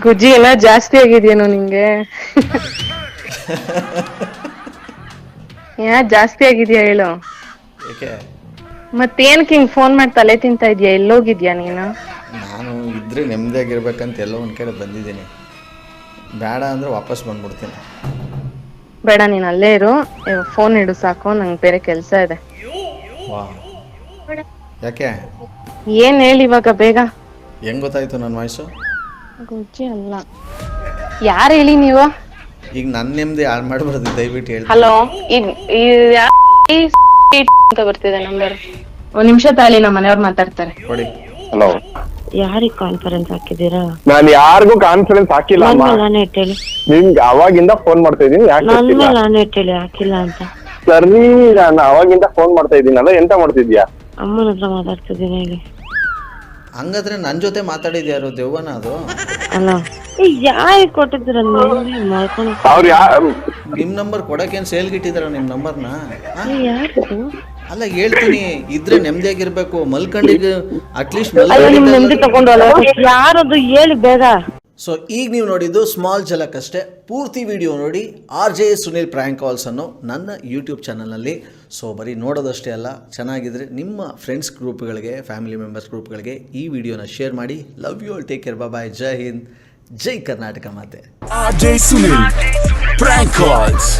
ಗುಜ್ಜಿ ಎಲ್ಲ ಜಾಸ್ತಿ ಆಗಿದ್ಯೇನೋ ನಿಂಗೆ? ಜಾಸ್ತಿ ಆಗಿದ್ಯಾ ಹೇಳು. ಏಕೆ? ಮತ್ತೇನಕ್ಕೆ ಹಿಂಗ್ ಫೋನ್ ಮಾಡಿ ತಲೆ ತಿಂತಾ ಇದ್ಯಾ? ಎಲ್ಲೋಗಿದ್ಯಾ ನೀನು? ನಾನು ಇದ್ರೆ ನೆಮ್ಮದಿಯಾಗಿರ್ಬೇಕಂತ ಎಲ್ಲೋ ಒಂದು ಕಡೆ ಬಂದಿದ್ದೀನಿ. ಬೇಡ ಅಂದರೆ ವಾಪಸ್ ಬಂದ್ಬಿಡ್ತೀನಿ. ಬೇಡ, ನೀನು ಅಲ್ಲೇ ಇರು. ಫೋನ್ ಇಡು ಸಾಕು, ನಂಗೆ ಬೇರೆ ಕೆಲಸ ಇದೆ. ವಾ, ಯಾಕೆ? ಏನ್ ಹೇಳಿ ಇವಾಗ ಬೇಗ. ಹೆಂಗ್ ಗೊತ್ತಾಯ್ತು ನನ್ನ ವಾಯ್ಸು? ಗುಜ್ಜಿ ಅಲ್ಲ. ಯಾರು ಹೇಳಿ ನೀವು? ಈಗ ನನ್ನ ನೆಮ್ಮದಿ ಹಾಳು ಮಾಡಬಾರ್ದು, ದಯವಿಟ್ಟು ಹೇಳಿ. ಹಲೋ, ಅಂತ ಬರ್ತಿದೆ ನಂಬರ್. ಒಂದ್ ನಿಮಿಷ ತಾಳಿ, ನಮ್ಮ ಮನೆಯವ್ರು ಮಾತಾಡ್ತಾರೆ. ಕೊಡಿ. ಹಲೋ, ಯಾರಿಗೆ ಕಾನ್ಫರೆನ್ಸ್ ಹಾಕಿದ್ದೀರಾ? ನಾನು ಯಾರಿಗೂ ಕಾನ್ಫಿಡೆನ್ಸ್ ಹಾಕಿಲ್ಲ ಅಮ್ಮ. ನಾನು ಇಟ್ಟೇಳಿ ನಿಮ್ಗೆ ಅವಾಗಿಂದ ಫೋನ್ ಮಾಡ್ತಾ ಇದ್ದೀನಿ, ಯಾಕೆ ಗೊತ್ತಿಲ್ಲ? ನಾನು ಇಟ್ಟೇಳಿ ಹಾಕಿಲ್ಲ ಅಂತ. ಸರಿ, ನಾನು ಅವಾಗಿಂದ ಫೋನ್ ಮಾಡ್ತಾ ಇದ್ದೀನಲ್ಲ, ಎಂತ ಮಾಡ್ತಿದ್ಯಾ? ಅಮ್ಮನ ಹತ್ರ ಮಾತಾಡ್ತಿದ್ದೀನಿ ಹೇಳಿ. ಹಂಗಾದ್ರೆ ನನ್ನ ಜೊತೆ ಮಾತಾಡಿದ್ಯಾರು? ದೆವ್ವನ ಅದು? ಅಲ್ಲ, ಯಾರಿಗೆ ಕೊಟ್ಟಿದ್ದೀರ ಮಾಡ್ಕೊಂಡು? ಅವ್ರು ನಿಮ್ಮ ನಂಬರ್ ಕೊಡೋಕೇನು ಸೇಲ್ಗಿಟ್ಟಿದಾರ ನಿಮ್ಮ ನಂಬರ್ನ? ಯಾರು? ಅಲ್ಲ, ಹೇಳ್ತೀನಿ, ಇದ್ರೆ ನೆಮ್ಮದಿಯಾಗಿರ್ಬೇಕು. ಮಲ್ಕೊಂಡಿದ್ದು ಅಟ್ಲೀಸ್ಟ್ ನೆಮ್ಮದಿ ತಗೊಂಡು ಯಾರದು ಹೇಳಿ ಬೇಗ. ಸೊ ಈಗ ನೀವು ನೋಡಿದ್ದು ಸ್ಮಾಲ್ ಝಲಕ್ ಅಷ್ಟೇ. ಪೂರ್ತಿ ವಿಡಿಯೋ ನೋಡಿ RJ ಸುನಿಲ್ ಪ್ರ್ಯಾಂಕ್ ಕಾಲ್ಸ್ ಅನ್ನೋ ನನ್ನ ಯೂಟ್ಯೂಬ್ ಚಾನಲ್ನಲ್ಲಿ. ಸೊ ಬರೀ ನೋಡೋದಷ್ಟೇ ಅಲ್ಲ, ಚೆನ್ನಾಗಿದ್ರೆ ನಿಮ್ಮ ಫ್ರೆಂಡ್ಸ್ ಗ್ರೂಪ್ಗಳಿಗೆ, ಫ್ಯಾಮಿಲಿ ಮೆಂಬರ್ಸ್ ಗ್ರೂಪ್ಗಳಿಗೆ ಈ ವಿಡಿಯೋನ ಶೇರ್ ಮಾಡಿ. Love you all, take care, bye, ಜೈ ಹಿಂದ್, ಜೈ ಕರ್ನಾಟಕ ಮಾತೆ. RJ Sunil prank calls.